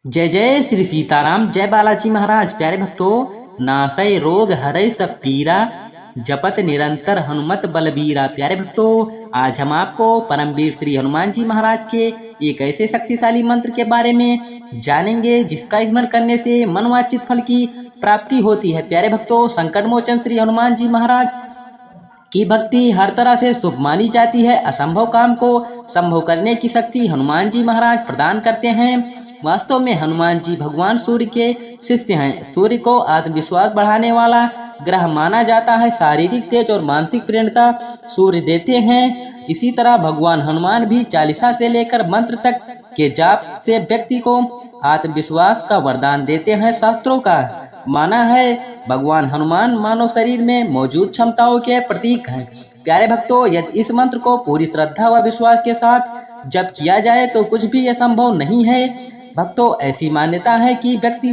जय जय श्री सीताराम। जय बालाजी महाराज। प्यारे भक्तों, नासै रोग हरै सब पीरा, जपत निरंतर हनुमत बलबीरा। प्यारे भक्तों, आज हम आपको परमवीर श्री हनुमान जी महाराज के एक ऐसे शक्तिशाली मंत्र के बारे में जानेंगे जिसका स्मरण करने से मनवांछित फल की प्राप्ति होती है। प्यारे भक्तों, संकट मोचन श्री हनुमान जी महाराज की भक्ति हर तरह से शुभ मानी जाती है। असंभव काम को संभव करने की शक्ति हनुमान जी महाराज प्रदान करते हैं। वास्तव में हनुमान जी भगवान सूर्य के शिष्य हैं। सूर्य को आत्मविश्वास बढ़ाने वाला ग्रह माना जाता है। शारीरिक तेज और मानसिक प्रेरणा सूर्य देते हैं। इसी तरह भगवान हनुमान भी चालीसा से लेकर मंत्र तक के जाप से व्यक्ति को आत्मविश्वास का वरदान देते हैं। शास्त्रों का माना है भगवान हनुमान मानव शरीर में मौजूद क्षमताओं के प्रतीक हैं। प्यारे भक्तों, यदि इस मंत्र को पूरी श्रद्धा व विश्वास के साथ जप किया जाए तो कुछ भी असंभव नहीं है। भक्तों, ऐसी मान्यता है कि व्यक्ति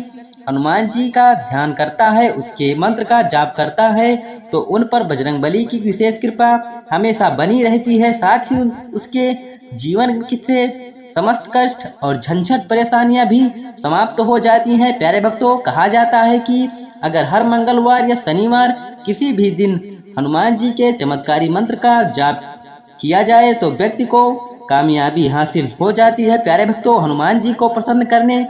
हनुमान जी का ध्यान करता है, उसके मंत्र का जाप करता है तो उन पर बजरंगबली की विशेष कृपा हमेशा बनी रहती है। साथ ही उसके जीवन से समस्त कष्ट और झंझट परेशानियां भी समाप्त हो जाती हैं। प्यारे भक्तों, कहा जाता है कि अगर हर मंगलवार या शनिवार किसी भी दिन हनुमान जी के चमत्कारी मंत्र का जाप किया जाए तो व्यक्ति को कामयाबी हासिल हो जाती है। प्यारे भक्तों, हनुमान जी को प्रसन्न करने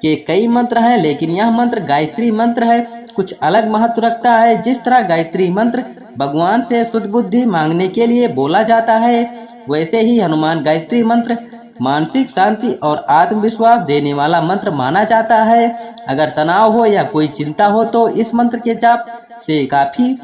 के कई मंत्र हैं, लेकिन यह मंत्र गायत्री मंत्र है, कुछ अलग महत्व रखता है। जिस तरह गायत्री मंत्र भगवान से शुद्ध बुद्धि मांगने के लिए बोला जाता है, वैसे ही हनुमान गायत्री मंत्र मानसिक शांति और आत्मविश्वास देने वाला मंत्र माना जाता है। अगर तनाव हो या कोई चिंता हो तो इस मंत्र के जाप से काफी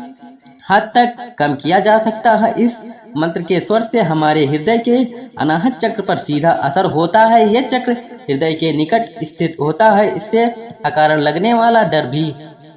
हद तक कम किया जा सकता है। इस मंत्र के स्वर से हमारे हृदय के अनाहत चक्र पर सीधा असर होता है। यह चक्र हृदय के निकट स्थित होता है। इससे अकारण लगने वाला डर भी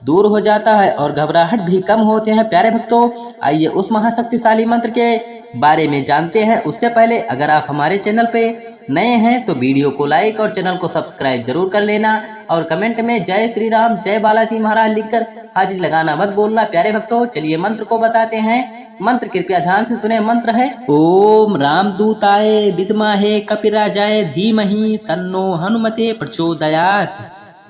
दूर हो जाता है और घबराहट भी कम होते हैं। प्यारे भक्तों, आइए उस महाशक्तिशाली मंत्र के बारे में जानते हैं। उससे पहले अगर आप हमारे चैनल पे नए हैं तो वीडियो को लाइक और चैनल को सब्सक्राइब जरूर कर लेना और कमेंट में जय श्री राम जय बालाजी महाराज लिखकर हाजिरी लगाना मत भूलना। प्यारे भक्तों, चलिए मंत्र को बताते हैं। मंत्र कृपया ध्यान से सुने। मंत्र है ओम रामदूताय विद्महे कपिराजाय धीमहि तन्नो हनुमते प्रचोदयात्।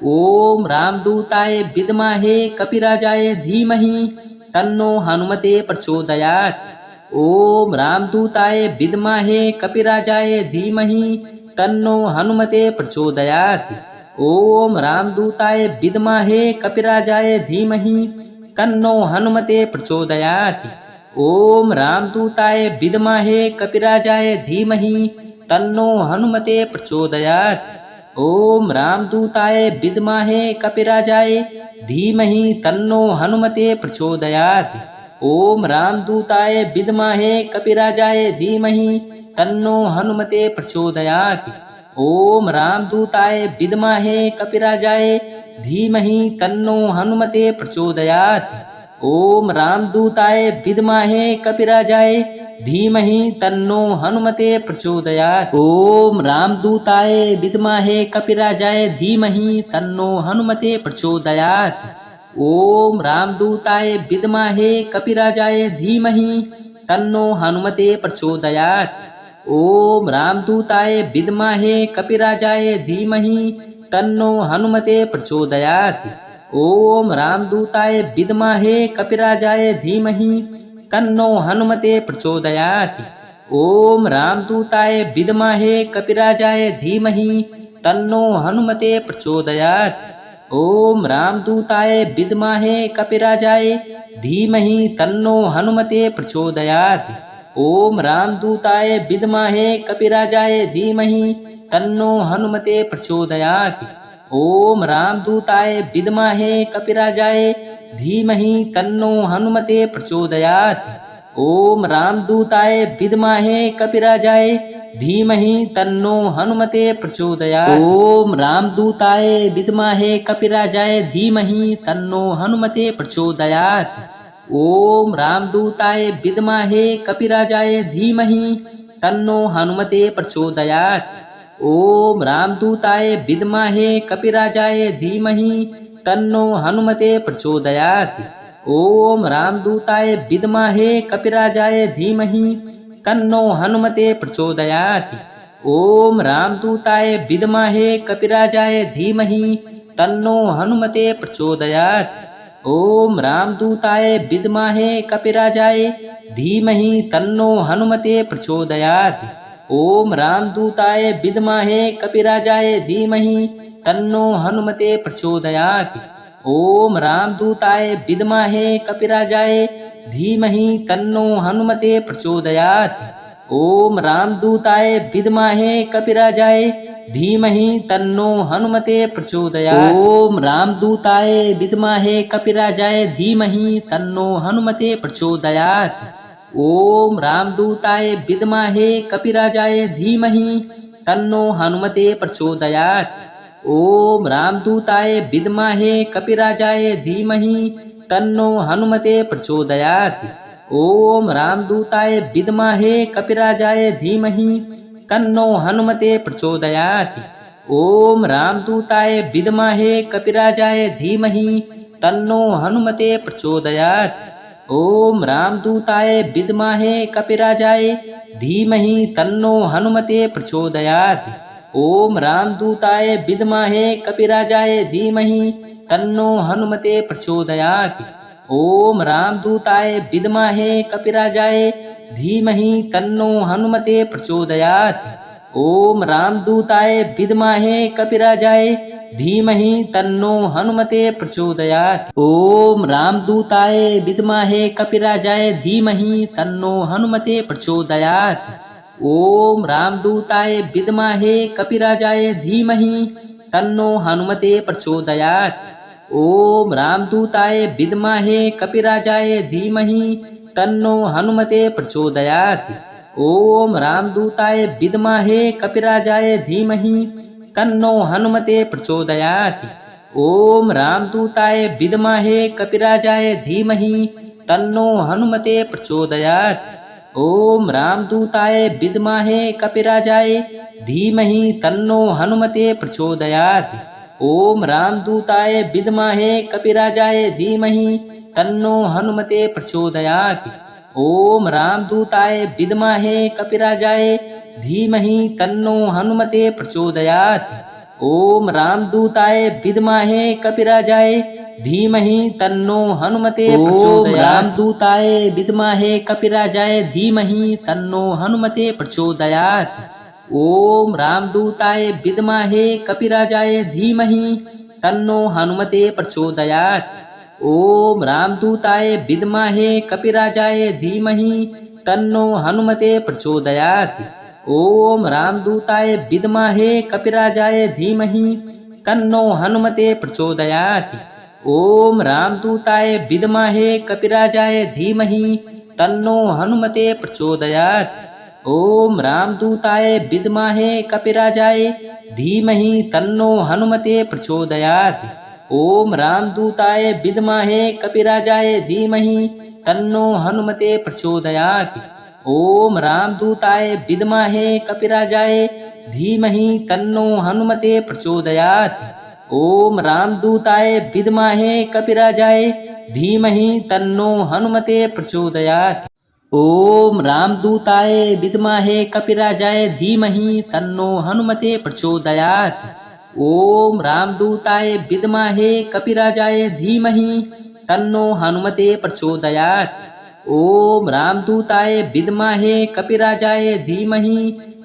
ओम रामदूताय विद्महे कपिराजाय धीमहि तन्नो हनुमते प्रचोदयात्। ओम रामदूताय विद्महे कपिराजाय धीमहि तन्नो हनुमते प्रचोदयात्। ओम रामदूताय विद्महे कपिराजाय धीमहि तन्नो हनुमते प्रचोदयात्। ओम रामदूताय विद्महे कपिराजाय धीमहि तन्नो हनुमते प्रचोदयात्। ओम रामदूताय विद्महे कपिराजाय धीमहि तन्नो हनुमते प्रचोदयात्। ओम रामदूताय विद्महे कपिराजाय धीमहि तन्नो हनुमते प्रचोदयात्। ओम रामदूताय विद्महे कपिराजाय धीमहि तन्नो हनुमते प्रचोदयात्। ओम रामदूताय विद्महे कपिराजाय धीमहि तन्नो हनुमते प्रचोदयात्। ओम रामदूताय विद्महे कपिराजाय धीमहि तन्नो हनुमते प्रचोदयात्। ओम रामदूताय विद्महे कपिराजाय धीमहि तन्नो हनुमते प्रचोदयात्। ओम रामदूताय विद्महे कपिराजाय धीमहि तन्नो हनुमते प्रचोदयात्। ओम रामदूताय विद्महे कपिराजाय धीमहि तन्नो हनुमते प्रचोदयात्। ओम रामदूताय विद्महे कपिराजाय धीमहि तन्नो हनुमते प्रचोदयात्। ओम रामदूताय विद्महे कपिराजाय धीमहि तन्नो हनुमते प्रचोदयात्। ओम रामदूताय विद्महे कपिराजाय धीमहि तन्नो हनुमते प्रचोदयात्। ओम रामदूताय विद्महे कपिराजाय धीमहि तन्नो हनुमते प्रचोदयात्। ओम रामदूताय विद्महे कपिराजाय धीमहि तन्नो हनुमते प्रचोदयात्। ओम रामदूताय विद्महे कपिराजाय धीमहि तन्नो हनुमते प्रचोदयात्। ओम रामदूताय विद्महे कपिराजाय धीमहि तन्नो हनुमते प्रचोदयात्। ओम रामदूताय विद्महे कपिराजाय धीमहि तन्नो हनुमते प्रचोदयात्। ओम रामदूताय विद्महे कपिराजाय धीमहि तन्नो हनुमते प्रचोदयात्। ओम रामदूताय विद्महे कपिराजाय धीमहि तन्नो हनुमते प्रचोदयात्। ओम रामदूताय विद्महे कपिराजाय धीमहि तन्नो हनुमते प्रचोदयात्। ओम रामदूताय विद्महे कपिराजाय धीमहि तन्नो हनुमते प्रचोदयात्। ओम रामदूताय विद्महे कपिराजाय धीमहि तन्नो हनुमते प्रचोदयात्। ओम रामदूताय विद्महे कपिराजाय धीमहि तन्नो हनुमते प्रचोदयात्। ओम रामदूताय विद्महे कपिराजाय धीमहि तन्नो हनुमते प्रचोदयात्। ओम रामदूताय विद्महे कपिराजाय धीमहि तन्नो हनुमते प्रचोदयात्। ओम रामदूताय विद्महे कपिराजाय धीमहि तन्नो हनुमते प्रचोदयात्। ओम रामदूताय विद्महे कपिराजाय धीमहि तन्नो हनुमते प्रचोदयात्। ओम रामदूताय विद्महे कपिराजाय धीमहि तन्नो हनुमते प्रचोदयात्। ओम रामदूताय विद्महे कपिराजाय धीमहि तन्नो हनुमते प्रचोदयात्। ओम रामदूताय विद्महे कपिराजाय धीमहि तन्नो हनुमते प्रचोदयात्। ओम रामदूताय विद्महे कपिराजाय धीमहि तन्नो हनुमते प्रचोदयात्। ओम रामदूताय विद्महे कपिराजाय धीमहि तन्नो हनुमते प्रचोदयात्। ओम रामदूताय विद्महे कपिराजाय धीमहि तन्नो हनुमते प्रचोदयात्। ओम रामदूताय विद्महे कपिराजाय धीमहि तन्नो हनुमते प्रचोदयात्। ओम रामदूताय विद्महे कपिराजाय धीमहि तन्नो हनुमते प्रचोदयात्। ओम रामदूताय विद्महे कपिराजाय धीमहि तन्नो हनुमते प्रचोदयात्। ओम रामदूताय विद्महे कपिराजाय धीमहि तन्नो हनुमते प्रचोदयात्। ओम रामदूताय विद्महे कपिराजाय धीमहि तन्नो हनुमते प्रचोदयात्। ओम रामदूताय विद्महे कपिराजाय धीमहि तन्नो हनुमते प्रचोदयात्। ओम रामदूताय विद्महे कपिराजाय धीमहि तन्नो हनुमते प्रचोदयात्। ओम रामदूताय विद्महे कपिराजाय धीमहि तन्नो हनुमते प्रचोदयात्। रामदूताय विद्महे कपिराजाय धीमहि तन्नो हनुमते प्रचोदयात्। ओम रामदूताय विद्महे कपिराजाय धीमहि तन्नो हनुमते प्रचोदयात्। ओम रामदूताय विद्महे कपिराजाय धीमहि तन्नो हनुमते प्रचोदयात्। ओम रामदूताय विद्महे कपिराजाय धीमहि तन्नो हनुमते प्रचोदयात्। ओम रामदूताय विद्महे कपिराजाय धीमहि तन्नो हनुमते प्रचोदयात्। ओम रामदूताय विद्महे कपिराजाय धीमहि तन्नो हनुमते प्रचोदयात्। ओम रामदूताय विद्महे कपिराजाय धीमहि तन्नो हनुमते प्रचोदयात्। ओम रामदूताय विद्महे कपिराजाय धीमहि तन्नो हनुमते प्रचोदयात्। ओम रामदूताय विद्महे कपिराजाय धीमहि तन्नो हनुमते प्रचोदयात्। ओम रामदूताय विद्महे कपिराजाय धीमहि तन्नो हनुमते प्रचोदयात्। ओम रामदूताय विद्महे कपिराजाय धीमहि तन्नो हनुमते प्रचोदयात्। ओम रामदूताय विद्महे कपिराजाय धीमहि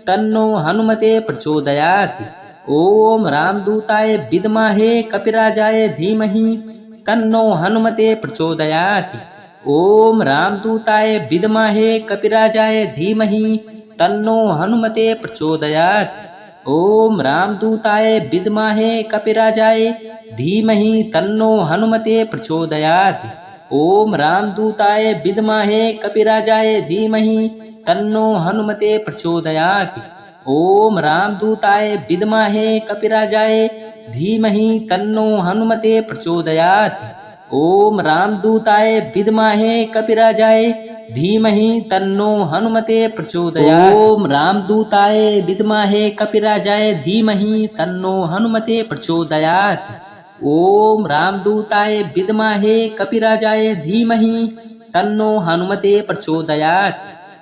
तन्नो हनुमते प्रचोदयात्। ओम रामदूताय विद्महे कपिराजाय धीमहि तन्नो हनुमते प्रचोदयात्। ओम रामदूताय विद्महे कपिराजाय धीमहि तन्नो हनुमते प्रचोदयात्। ओम रामदूताय विद्महे कपिराजाय धीमहि तन्नो हनुमते प्रचोदयात्। ओम रामदूताय विद्महे कपिराजाय धीमहि तन्नो हनुमते प्रचोदयात्। ओम रामदूताय विद्महे कपिराजाय धीमहि तन्नो हनुमते प्रचोदयात्। ओम रामदूताय विद्महे कपिराजाय धीमहि तन्नो हनुमते प्रचोदयात्। ओम रामदूताय विद्महे कपिराजाय धीमहि तन्नो हनुमते प्रचोदयात्। ओम रामदूताय विद्महे कपिराजाय धीमहि तन्नो हनुमते प्रचोदयात्।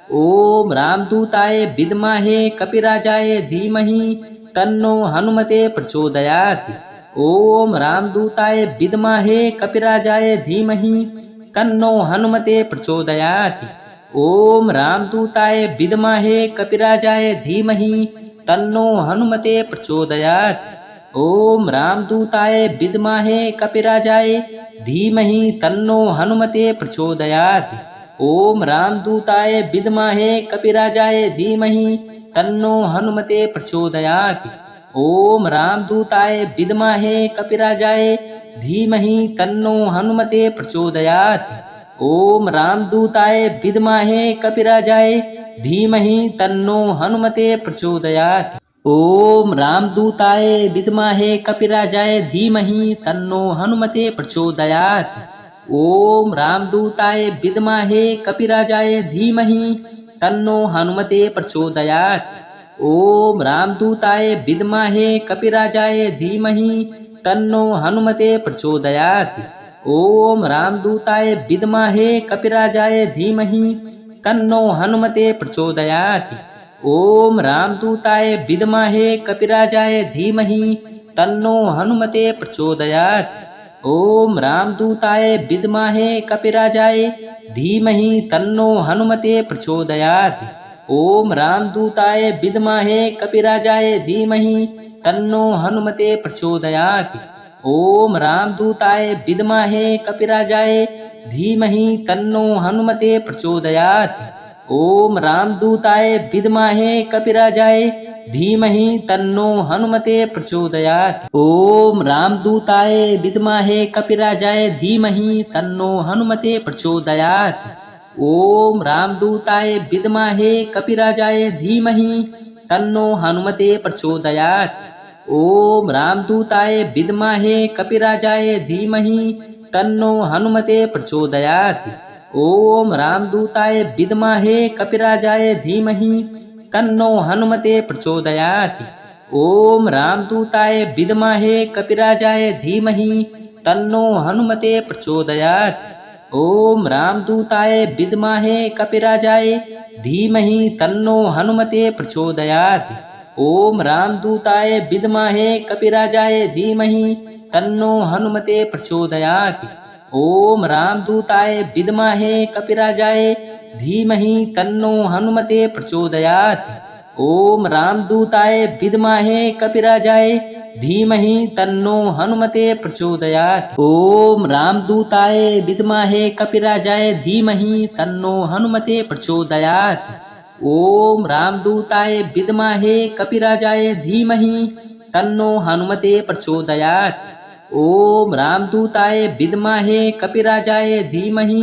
ओम रामदूताय विद्महे कपिराजाय धीमहि तन्नो हनुमते प्रचोदयात्। ओम रामदूताय विद्महे कपिराजाय धीमहि तन्नो हनुमते प्रचोदयात्। ओम रामदूताय विद्महे कपिराजाय धीमहि तन्नो हनुमते प्रचोदयात्। ओम रामदूताय विद्महे कपिराजाय धीमहि तन्नो हनुमते प्रचोदयात्। ओम रामदूताय विद्महे कपिराजाय धीमहि तन्नो हनुमते प्रचोदयात्। ओम रामदूताय विद्महे कपिराजाय धीमहि तन्नो हनुमते प्रचोदयात्। ओम रामदूताय विद्महे कपिराजाय धीमहि तन्नो हनुमते प्रचोदयात्। ओम रामदूताय विद्महे कपिराजाय धीमहि तन्नो हनुमते प्रचोदयात्। ओम रामदूताय विद्महे कपिराजाय धीमहि तन्नो हनुमते प्रचोदयात्। ओम रामदूताय विद्महे कपिराजाय धीमहि तन्नो हनुमते प्रचोदयात्। ओम रामदूताय विद्महे कपिराजाय धीमहि तन्नो हनुमते प्रचोदयात्। ओम रामदूताय विद्महे कपिराजाय धीमहि तन्नो हनुमते प्रचोदयात्। ओम रामदूताय विद्महे कपिराजाय धीमहि तन्नो हनुमते प्रचोदयात्। ओम रामदूताय विद्महे कपिराजाय धीमहि तन्नो हनुमते प्रचोदयात्। ओम रामदूताय विद्महे कपिराजाय धीमहि तन्नो हनुमते प्रचोदयात्। ओम रामदूताय विद्महे कपिराजाय धीमहि तन्नो हनुमते प्रचोदयात्। ओम रामदूताय विद्महे कपिराजाय धीमहि तन्नो हनुमते प्रचोदयात्। ओम रामदूताय विद्महे कपिराजाय धीमहि तन्नो हनुमते प्रचोदयात्। ओम रामदूताय विद्महे कपिराजाय धीमहि तन्नो हनुमते प्रचोदयात्। ओम रामदूताय विद्महे कपिराजाय धीमहि तन्नो हनुमते प्रचोदयात्। ओम रामदूताय विद्महे कपिराजाय धीमहि तन्नो हनुमते प्रचोदयात्। ओम रामदूताय विद्महे कपिराजाय धीमहि तन्नो हनुमते प्रचोदयात्। ओम रामदूताय विद्महे कपिराजाय धीमहि तन्नो हनुमते प्रचोदयात्। ओम रामदूताय विद्महे कपिराजाय धीमहि तन्नो हनुमते प्रचोदयात्। ओम रामदूताय विद्महे कपिराजाय धीमहि तन्नो हनुमते प्रचोदयात्। ओम रामदूताय विद्महे कपिराजाय धीमहि तन्नो हनुमते प्रचोदयात्। ओम रामदूताय विद्महे कपिराजाय धीमहि तन्नो हनुमते प्रचोदयात्। ओम रामदूताय विद्महे कपिराजाय धीमहि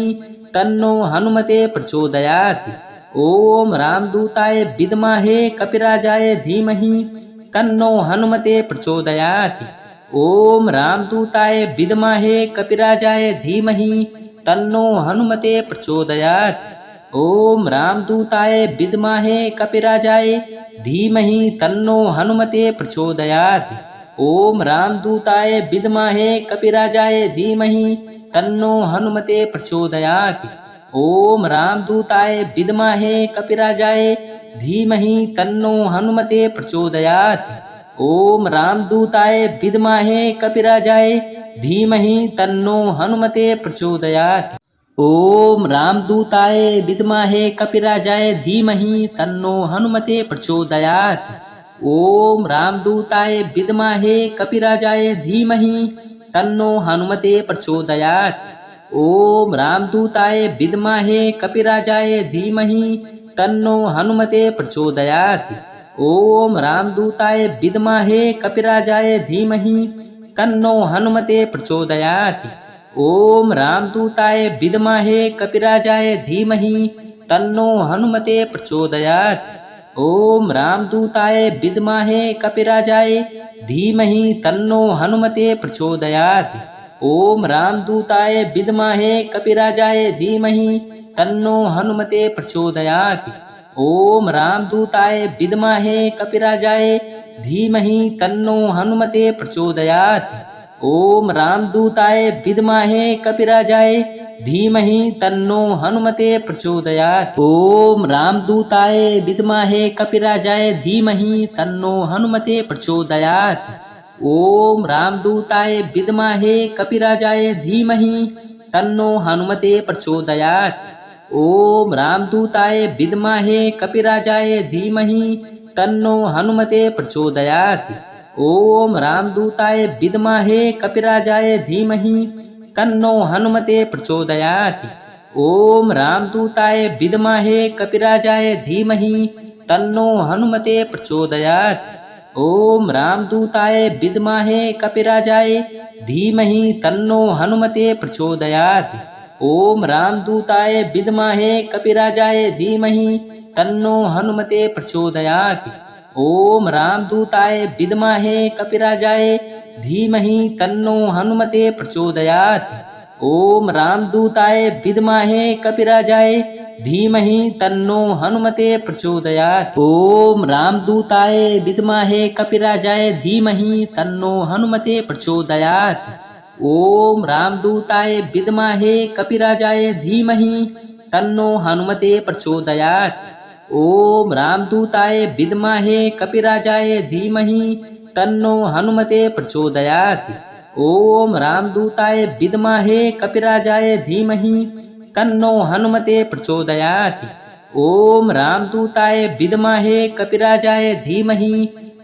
तन्नो हनुमते प्रचोदयात्। ओम रामदूताय विद्महे कपिराजाय धीमहि तन्नो हनुमते प्रचोदयात्। ओम रामदूताय विद्महे कपिराजाय धीमहि तन्नो हनुमते प्रचोदयात्। ओम रामदूताय विद्महे कपिराजाय धीमहि तन्नो हनुमते प्रचोदयात्। ओम रामदूताय विद्महे कपिराजाय धीमहि तन्नो हनुमते प्रचोदयात्। ओम रामदूताय विद्महे कपिराजाय धीमहि तन्नो हनुमते प्रचोदयात्। ओम रामदूताय विद्महे कपिराजाय धीमहि तन्नो हनुमते प्रचोदयात्। ओम रामदूताय विद्महे कपिराजाय धीमहि तन्नो हनुमते प्रचोदयात्। ओम रामदूताय विद्महे कपिराजाय धीमहि तन्नो हनुमते प्रचोदयात्। ओम रामदूताय विद्महे कपिराजाय धीमहि तन्नो हनुमते प्रचोदयात्। ओम रामदूताय विद्महे कपिराजाय धीमहि तन्नो हनुमते प्रचोदयात्। ओम रामदूताय विद्महे कपिराजाय धीमहि तन्नो हनुमते प्रचोदयात्। ओम रामदूताय विद्महे कपिराजाय धीमहि तन्नो हनुमते प्रचोदयात्। ओम रामदूताय विद्महे कपिराजाय धीमहि तन्नो हनुमते प्रचोदयात्। ओम रामदूताय विद्महे कपिराजाय धीमहि तन्नो हनुमते प्रचोदयात्। ओम रामदूताय विद्महे कपिराजाय धीमहि तन्नो हनुमते प्रचोदयात्। ओम रामदूताय विद्महे कपिराजाय धीमहि तन्नो हनुमते प्रचोदयात्। ओम रामदूताय विद्महे कपिराजाय धीमहि तन्नो हनुमते प्रचोदयात्। ओम रामदूताय विद्महे कपिराजाय धीमहि तन्नो हनुमते प्रचोदयात्। ओम रामदूताय विद्महे कपिराजाय धीमहि तन्नो हनुमते प्रचोदयात्। ओम रामदूताय विद्महे कपिराजाय धीमहि तन्नो हनुमते प्रचोदयात्। ओम रामदूताय विद्महे कपिराजाय धीमहि तन्नो हनुमते प्रचोदयात्। ओम रामदूताय विद्महे कपिराजाय धीमहि तन्नो हनुमते प्रचोदयात्। ओम रामदूताय विद्महे कपिराजाय धीमहि तन्नो हनुमते प्रचोदयात्। ओम रामदूताय विद्महे कपिराजाय धीमहि तन्नो हनुमते प्रचोदयात्। ओम रामदूताय विद्महे कपिराजाय धीमहि तन्नो हनुमते प्रचोदयात्। ओम रामदूताय विद्महे कपिराजाय धीमहि तन्नो हनुमते प्रचोदयात्। ओम रामदूताय विद्महे कपिराजाय धीमहि तन्नो हनुमते प्रचोदयात्। ओम रामदूताय विद्महे कपिराजाय धीमहि तन्नो हनुमते प्रचोदयात्। ओम रामदूताय विद्महे कपिराजाय धीमहि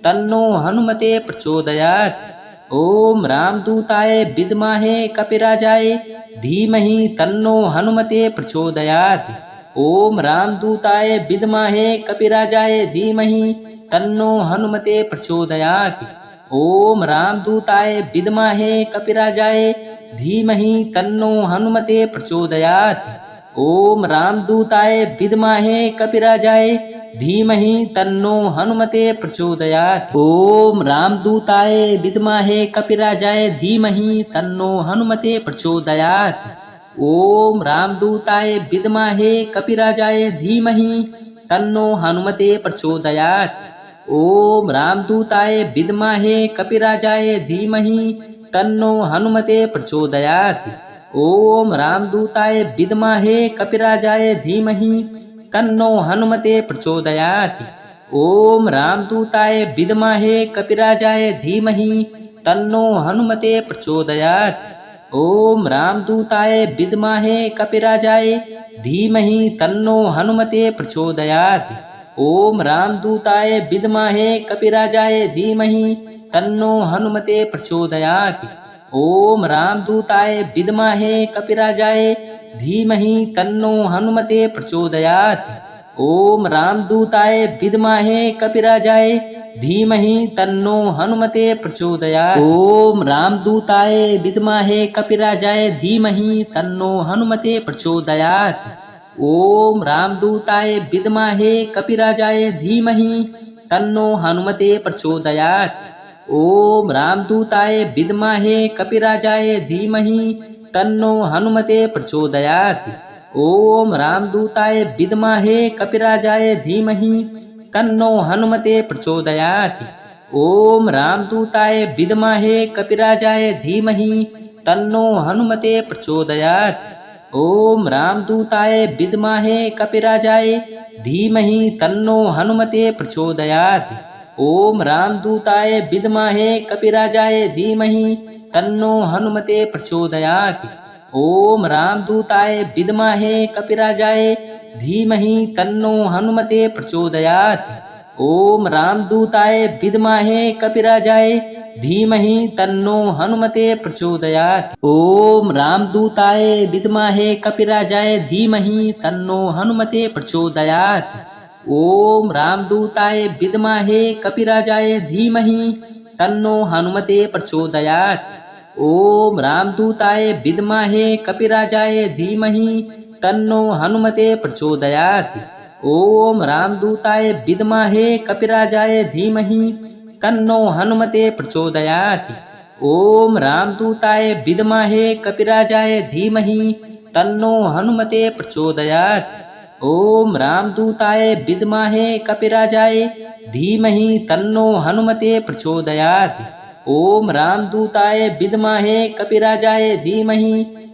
तन्नो हनुमते प्रचोदयात्। ओम रामदूताय विद्महे कपिराजाय धीमहि तन्नो हनुमते प्रचोदयात्। ओम रामदूताय विद्महे कपिराजाय धीमहि तन्नो हनुमते प्रचोदयात्। ओम रामदूताय विद्महे कपिराजाय धीमहि तन्नो हनुमते प्रचोदयात्। ओम रामदूताय विद्महे कपिराजाय धीमहि तन्नो हनुमते प्रचोदयात्। ओम रामदूताय विद्महे कपिराजाय धीमहि तन्नो हनुमते प्रचोदयात्। ओम रामदूताय विद्महे कपिराजाय धीमहि तन्नो हनुमते प्रचोदयात्। ओम रामदूताय विद्महे कपिराजाय धीमहि तन्नो हनुमते प्रचोदयात्। ओम रामदूताय विद्महे कपिराजाय धीमहि तन्नो हनुमते प्रचोदयात्। ओम रामदूताय विद्महे कपिराजाय धीमहि तन्नो हनुमते प्रचोदयात्। ओम रामदूताय विद्महे कपिराजाय धीमहि तन्नो हनुमते प्रचोदयात्। ओम रामदूताय विद्महे कपिराजाय धीमहि तन्नो हनुमते प्रचोदयात्। ओम रामदूताय विद्महे कपिराजाय धीमहि तन्नो हनुमते प्रचोदयात्। ओम रामदूताय विद्महे कपिराजाय धीमहि तन्नो हनुमते प्रचोदयात्। ओम रामदूताय विद्महे कपिराजाय धीमहि तन्नो हनुमते प्रचोदयात्। ओम रामदूताय विद्महे कपिराजाय धीमहि तन्नो हनुमते प्रचोदयात्। ओम रामदूताय विद्महे कपिराजाय धीमहि तन्नो हनुमते प्रचोदयात्। ओम रामदूताय विद्महे कपिराजाय धीमहि तन्नो हनुमते प्रचोदयात्। ओम रामदूताय विद्महे कपिराजाय धीमहि तन्नो हनुमते प्रचोदयात्। ओम रामदूताय विद्महे कपिराजाय धीमहि तन्नो हनुमते प्रचोदयात्। ओम रामदूताय विद्महे कपिराजाय धीमहि तन्नो हनुमते प्रचोदयात्। ओम रामदूताय विद्महे कपिराजाय धीमहि तन्नो हनुमते प्रचोदयात्। ओम रामदूताय विद्महे कपिराजाय धीमहि तन्नो हनुमते प्रचोदयात्। ओम रामदूताय विद्महे कपिराजाय धीमहि तन्नो हनुमते प्रचोदयात्। ओम रामदूताय विद्महे कपिराजाय धीमहि तन्नो हनुमते प्रचोदयात्। ओम रामदूताय विद्महे कपिराजाय धीमहि तन्नो हनुमते प्रचोदयात्। ओम रामदूताय विद्महे कपिराजाय धीमहि तन्नो हनुमते प्रचोदयात्। ओम रामदूताय विद्महे कपिराजाय धीमहि तन्नो हनुमते प्रचोदयात्। ओम रामदूताय विद्महे कपिराजाय धीमहि तन्नो हनुमते प्रचोदयात्। ओम रामदूताय विद्महे कपिराजाय धीमहि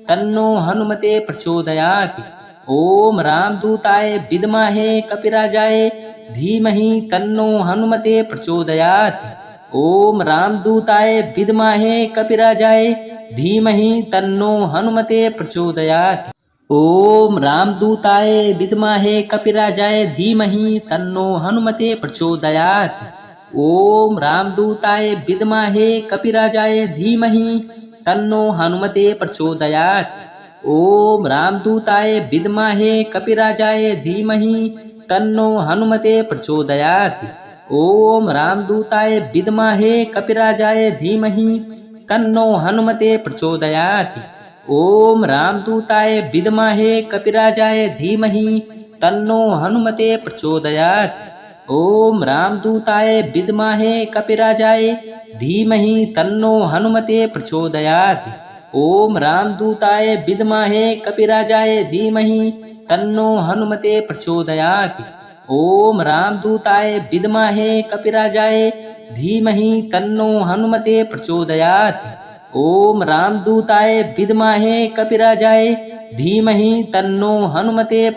तन्नो हनुमते प्रचोदयात्। ओम रामदूताय विद्महे कपिराजाय धीमहि तन्नो हनुमते प्रचोदयात्। ओम रामदूताय विद्महे कपिराजाय धीमहि तन्नो हनुमते प्रचोदयात्। ओम रामदूताय विद्महे कपिराजाय धीमहि तन्नो हनुमते प्रचोदयात्। ओम रामदूताय विद्महे कपिराजाय धीमहि तन्नो हनुमते प्रचोदयात्। ओम रामदूताय विद्महे कपिराजाय धीमहि तन्नो हनुमते प्रचोदयात्। ओम रामदूताय विद्महे कपिराजाय धीमहि तन्नो हनुमते प्रचोदयात्। ओम रामदूताय विद्महे कपिराजाय धीमहि तन्नो हनुमते प्रचोदयात्। ओम रामदूताय विद्महे कपिराजाय धीमहि तन्नो हनुमते प्रचोदयात्। ओम रामदूताय विद्महे कपिराजाय धीमहि तन्नो हनुमते प्रचोदयात्। ओम रामदूताय विद्महे कपिराजाय धीमहि तन्नो हनुमते प्रचोदयात्। ओम रामदूताय विद्महे कपिराजाय धीमहि तन्नो हनुमते